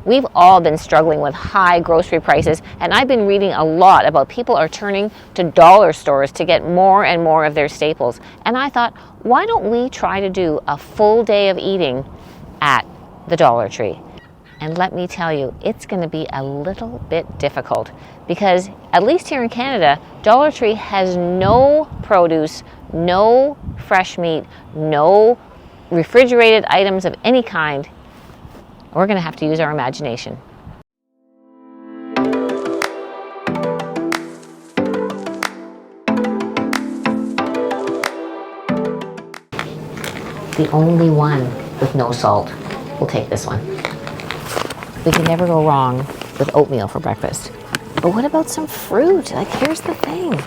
We've all been struggling with high grocery prices, and I've been reading a lot about people are turning to dollar stores to get more and more of their staples. And I thought, why don't we try to do a full day of eating at the Dollar Tree? And let me tell you, it's going to be a little bit difficult because, at least here in Canada, Dollar Tree has no produce, no fresh meat, no refrigerated items of any kind. We're going to have to use our imagination. The only one with no salt. We'll take this one. We can never go wrong with oatmeal for breakfast. But what about some fruit? Like, here's the thing.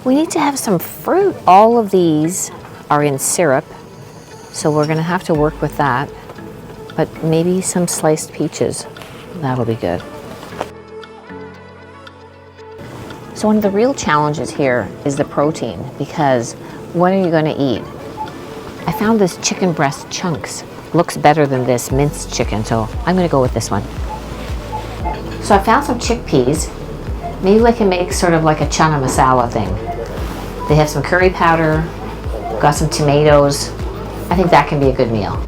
We need to have some fruit. All of these are in syrup, so we're going to have to work with that. But maybe some sliced peaches. That'll be good. So one of the real challenges here is the protein, because what are you going to eat? I found this chicken breast chunks. Looks better than this minced chicken, so I'm going to go with this one. So I found some chickpeas. Maybe I can make sort of like a chana masala thing. They have some curry powder, got some tomatoes. I think that can be a good meal.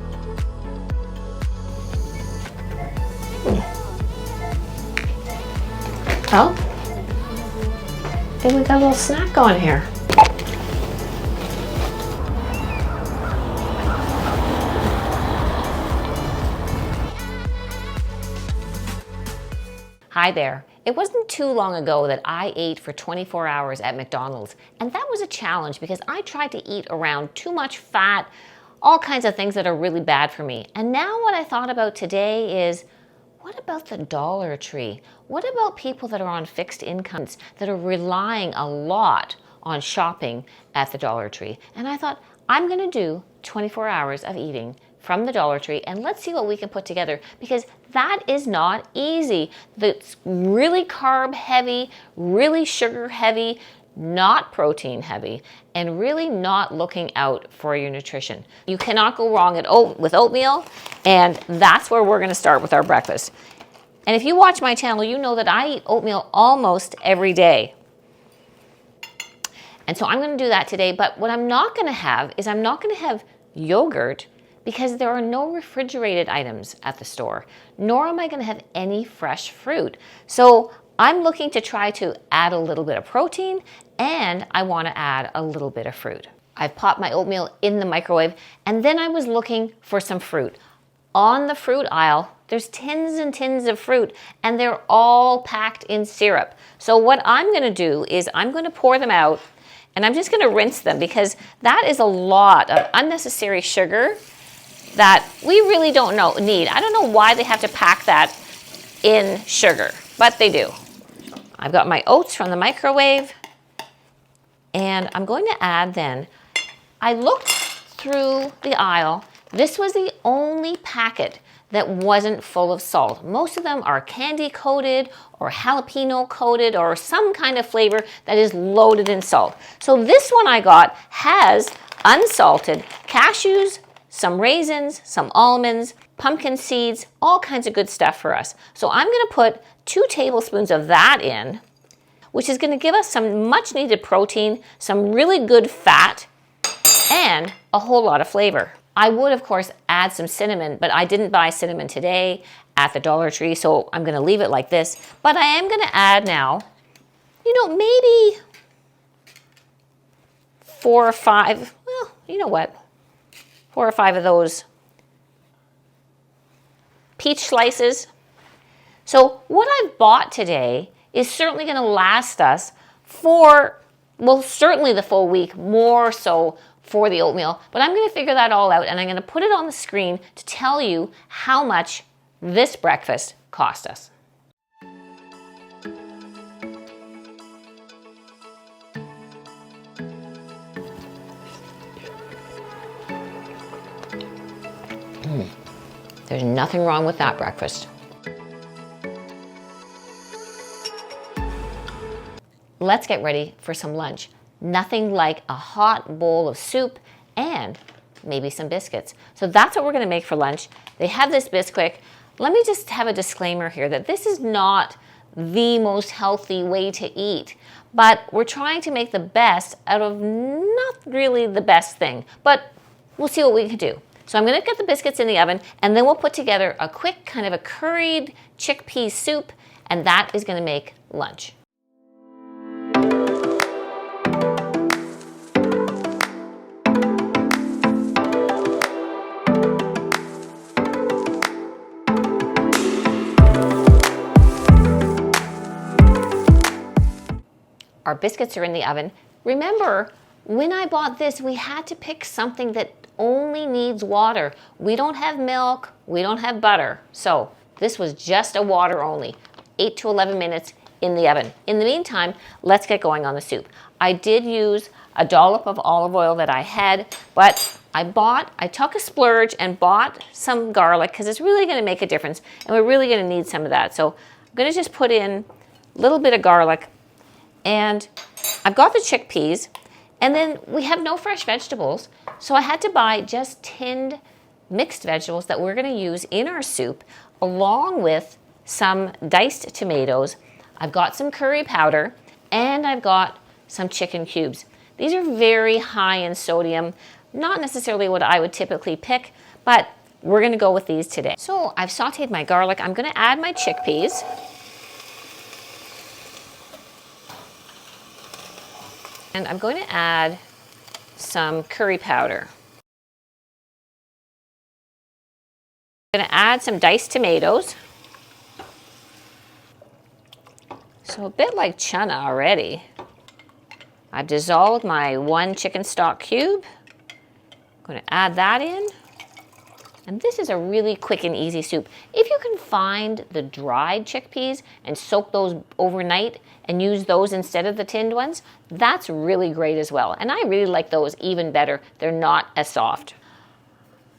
Oh, maybe we got a little snack going here. Hi there. It wasn't too long ago that I ate for 24 hours at McDonald's, and that was a challenge because I tried to eat around too much fat, all kinds of things that are really bad for me. And now what I thought about today is, what about the Dollar Tree? What about people that are on fixed incomes that are relying a lot on shopping at the Dollar Tree? And I thought, I'm going to do 24 hours of eating from the Dollar Tree, and let's see what we can put together, because that is not easy. That's really carb heavy, really sugar heavy, not protein heavy, and really not looking out for your nutrition. You cannot go wrong with oatmeal, and that's where we're going to start with our breakfast. And if you watch my channel, you know that I eat oatmeal almost every day. And so I'm going to do that today, but what I'm not going to have is I'm not going to have yogurt, because there are no refrigerated items at the store, nor am I going to have any fresh fruit. So I'm looking to try to add a little bit of protein, and I want to add a little bit of fruit. I've popped my oatmeal in the microwave, and then I was looking for some fruit. On the fruit aisle, there's tins and tins of fruit, and they're all packed in syrup. So what I'm going to do is I'm going to pour them out, and I'm just going to rinse them, because that is a lot of unnecessary sugar that we really don't need. I don't know why they have to pack that in sugar, but they do. I've got my oats from the microwave, and I'm going to add then, I looked through the aisle. This was the only packet that wasn't full of salt. Most of them are candy coated or jalapeno coated or some kind of flavor that is loaded in salt. So this one I got has unsalted cashews, some raisins, some almonds, pumpkin seeds, all kinds of good stuff for us. So I'm going to put 2 tablespoons of that in, which is going to give us some much needed protein, some really good fat, and a whole lot of flavor. I would, of course, add some cinnamon, but I didn't buy cinnamon today at the Dollar Tree, so I'm going to leave it like this. But I am going to add now, maybe 4 or 5, well, you know what? 4 or 5 of those peach slices. So what I've bought today is certainly going to last us for, well, certainly the full week, more so for the oatmeal. But I'm going to figure that all out, and I'm going to put it on the screen to tell you how much this breakfast cost us. There's nothing wrong with that breakfast. Let's get ready for some lunch. Nothing like a hot bowl of soup and maybe some biscuits. So that's what we're going to make for lunch. They have this Bisquick. let me just have a disclaimer here that this is not the most healthy way to eat, but we're trying to make the best out of not really the best thing, but we'll see what we can do. So I'm going to get the biscuits in the oven, and then we'll put together a quick kind of a curried chickpea soup, and that is going to make lunch. Our biscuits are in the oven. Remember, when I bought this, we had to pick something that only needs water. We don't have milk, we don't have butter. So this was just a water only, 8 to 11 minutes in the oven. In the meantime, let's get going on the soup. I did use a dollop of olive oil that I had, but I took a splurge and bought some garlic because it's really gonna make a difference and we're really gonna need some of that. So I'm gonna just put in a little bit of garlic, and I've got the chickpeas, and then we have no fresh vegetables. So I had to buy just tinned mixed vegetables that we're gonna use in our soup, along with some diced tomatoes. I've got some curry powder, and I've got some chicken cubes. These are very high in sodium, not necessarily what I would typically pick, but we're gonna go with these today. So I've sauteed my garlic. I'm gonna add my chickpeas. And I'm going to add some curry powder. I'm going to add some diced tomatoes. So a bit like chana already. I've dissolved my 1 chicken stock cube. I'm going to add that in. And this is a really quick and easy soup. If you can find the dried chickpeas and soak those overnight and use those instead of the tinned ones, that's really great as well. And I really like those even better. They're not as soft.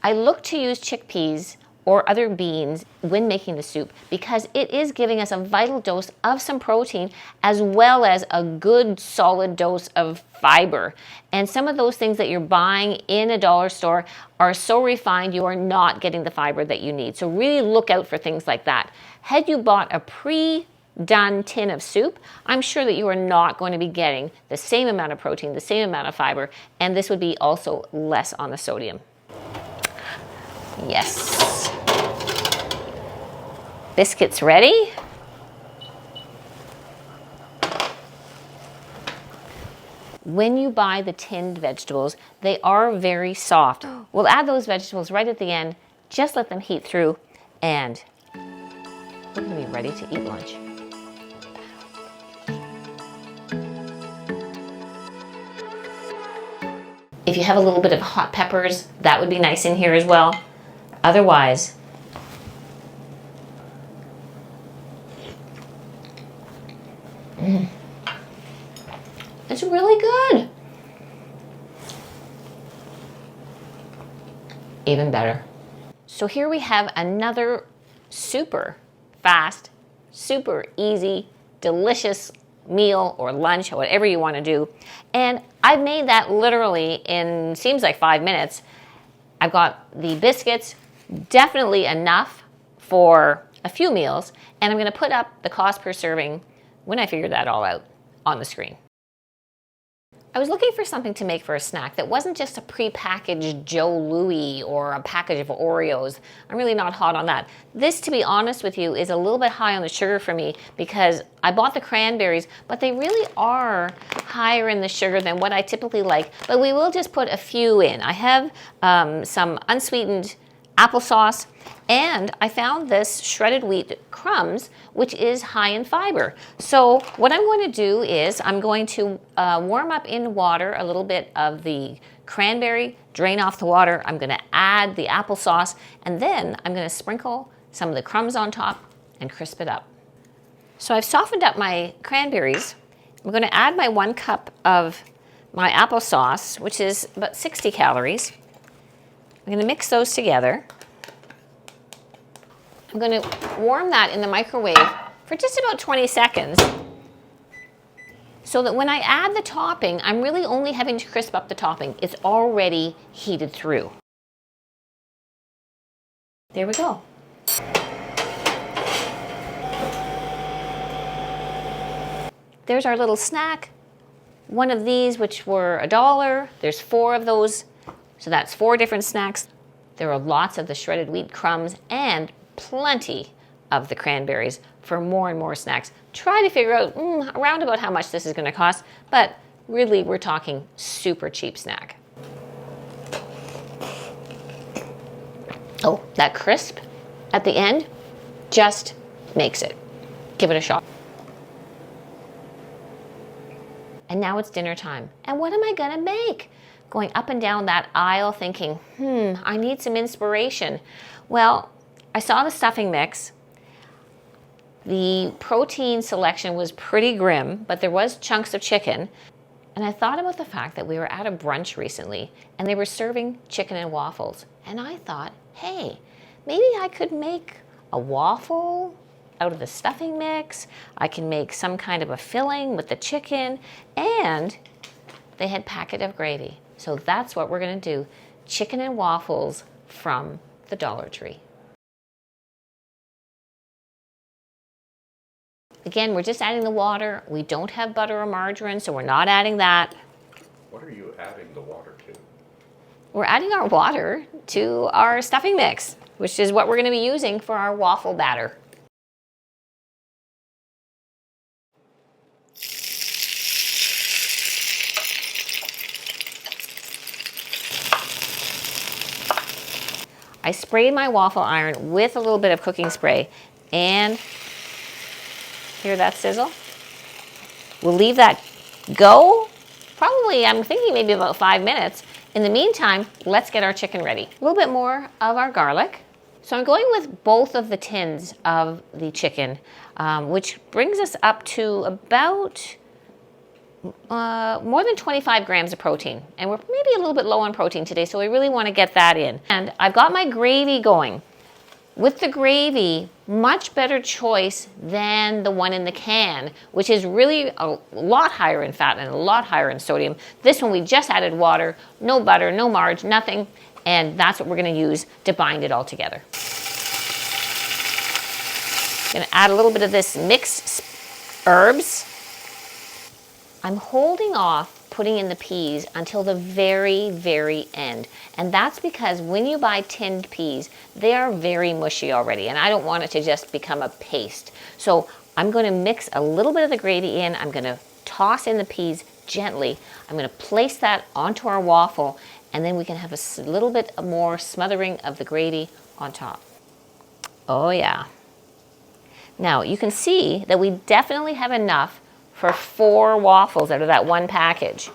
I look to use chickpeas or other beans when making the soup because it is giving us a vital dose of some protein as well as a good solid dose of fiber. And some of those things that you're buying in a dollar store are so refined you are not getting the fiber that you need. So really look out for things like that. Had you bought a pre-done tin of soup, I'm sure that you are not going to be getting the same amount of protein, the same amount of fiber, and this would be also less on the sodium. Yes. Biscuits ready. When you buy the tinned vegetables, they are very soft. We'll add those vegetables right at the end. Just let them heat through, and we're gonna be ready to eat lunch. If you have a little bit of hot peppers, that would be nice in here as well. Otherwise, it's really good. Even better. So here we have another super fast, super easy, delicious meal or lunch or whatever you want to do. And I've made that literally in, seems like 5 minutes. I've got the biscuits, definitely enough for a few meals, and I'm going to put up the cost per serving when I figure that all out on the screen. I was looking for something to make for a snack that wasn't just a pre-packaged Joe Louis or a package of Oreos. I'm really not hot on that. This, to be honest with you, is a little bit high on the sugar for me because I bought the cranberries, but they really are higher in the sugar than what I typically like. But we will just put a few in. I have some unsweetened applesauce, and I found this shredded wheat crumbs, which is high in fiber. So what I'm going to do is I'm going to warm up in water a little bit of the cranberry, drain off the water. I'm going to add the applesauce, and then I'm going to sprinkle some of the crumbs on top and crisp it up. So I've softened up my cranberries. I'm going to add my 1 cup of my applesauce, which is about 60 calories. I'm going to mix those together. I'm going to warm that in the microwave for just about 20 seconds so that when I add the topping, I'm really only having to crisp up the topping. It's already heated through. There we go. There's our little snack. One of these, which were $1, there's 4 of those. So that's 4 different snacks. There are lots of the shredded wheat crumbs and plenty of the cranberries for more and more snacks. Try to figure out around about how much this is going to cost, but really we're talking super cheap snack. Oh, that crisp at the end just makes it. Give it a shot. And now it's dinner time. And what am I gonna make? Going up and down that aisle thinking, I need some inspiration. Well, I saw the stuffing mix. The protein selection was pretty grim, but there was chunks of chicken. And I thought about the fact that we were at a brunch recently and they were serving chicken and waffles. And I thought, hey, maybe I could make a waffle out of the stuffing mix. I can make some kind of a filling with the chicken, and they had packet of gravy. So that's what we're gonna do, chicken and waffles from the Dollar Tree. Again, we're just adding the water. We don't have butter or margarine, so we're not adding that. What are you adding the water to? We're adding our water to our stuffing mix, which is what we're gonna be using for our waffle batter. I sprayed my waffle iron with a little bit of cooking spray, and hear that sizzle? We'll leave that go. Probably, I'm thinking maybe about 5 minutes. In the meantime, let's get our chicken ready. A little bit more of our garlic. So I'm going with both of the tins of the chicken, which brings us up to about more than 25 grams of protein. And we're maybe a little bit low on protein today, so we really want to get that in. And I've got my gravy going. With the gravy, much better choice than the one in the can, which is really a lot higher in fat and a lot higher in sodium. This one we just added water, no butter, no margarine, nothing, and that's what we're going to use to bind it all together. I'm going to add a little bit of this mixed herbs. I'm holding off putting in the peas until the very, very end. And that's because when you buy tinned peas, they are very mushy already, and I don't want it to just become a paste. So I'm going to mix a little bit of the gravy in. I'm going to toss in the peas gently. I'm going to place that onto our waffle, and then we can have a little bit more smothering of the gravy on top. Oh yeah. Now you can see that we definitely have enough for 4 waffles out of that one package.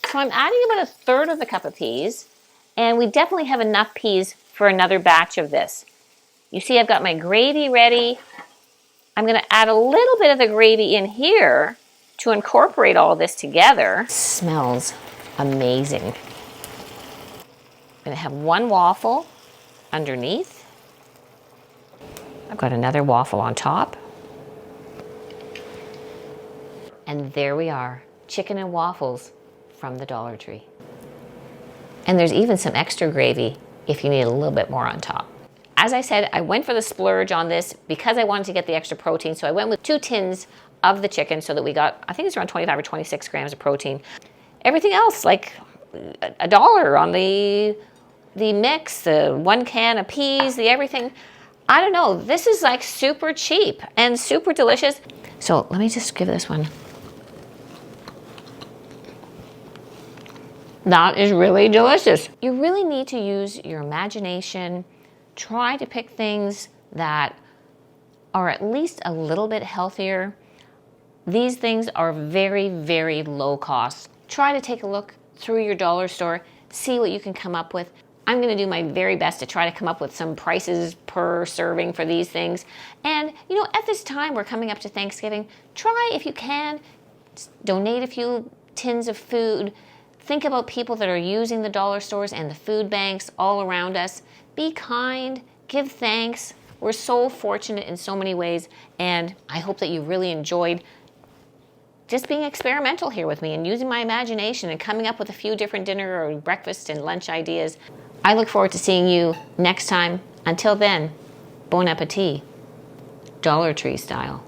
So I'm adding about 1/3 of the cup of peas, and we definitely have enough peas for another batch of this. You see I've got my gravy ready. I'm gonna add a little bit of the gravy in here to incorporate all this together. It smells amazing. I'm gonna have 1 waffle underneath. I've got another waffle on top. And there we are, chicken and waffles from the Dollar Tree. And there's even some extra gravy if you need a little bit more on top. As I said, I went for the splurge on this because I wanted to get the extra protein, so I went with 2 tins of the chicken so that we got, I think it's around 25 or 26 grams of protein. Everything else, like $1 on the mix, the 1 can of peas, the everything. I don't know, this is like super cheap and super delicious. So let me just give this one. That is really delicious. You really need to use your imagination. Try to pick things that are at least a little bit healthier. These things are very, very low cost. Try to take a look through your dollar store, see what you can come up with. I'm going to do my very best to try to come up with some prices per serving for these things. And, you know, at this time, we're coming up to Thanksgiving. Try, if you can, donate a few tins of food. Think about people that are using the dollar stores and the food banks all around us. Be kind, give thanks. We're so fortunate in so many ways, and I hope that you really enjoyed just being experimental here with me and using my imagination and coming up with a few different dinner or breakfast and lunch ideas. I look forward to seeing you next time. Until then, bon appetit. Dollar Tree style.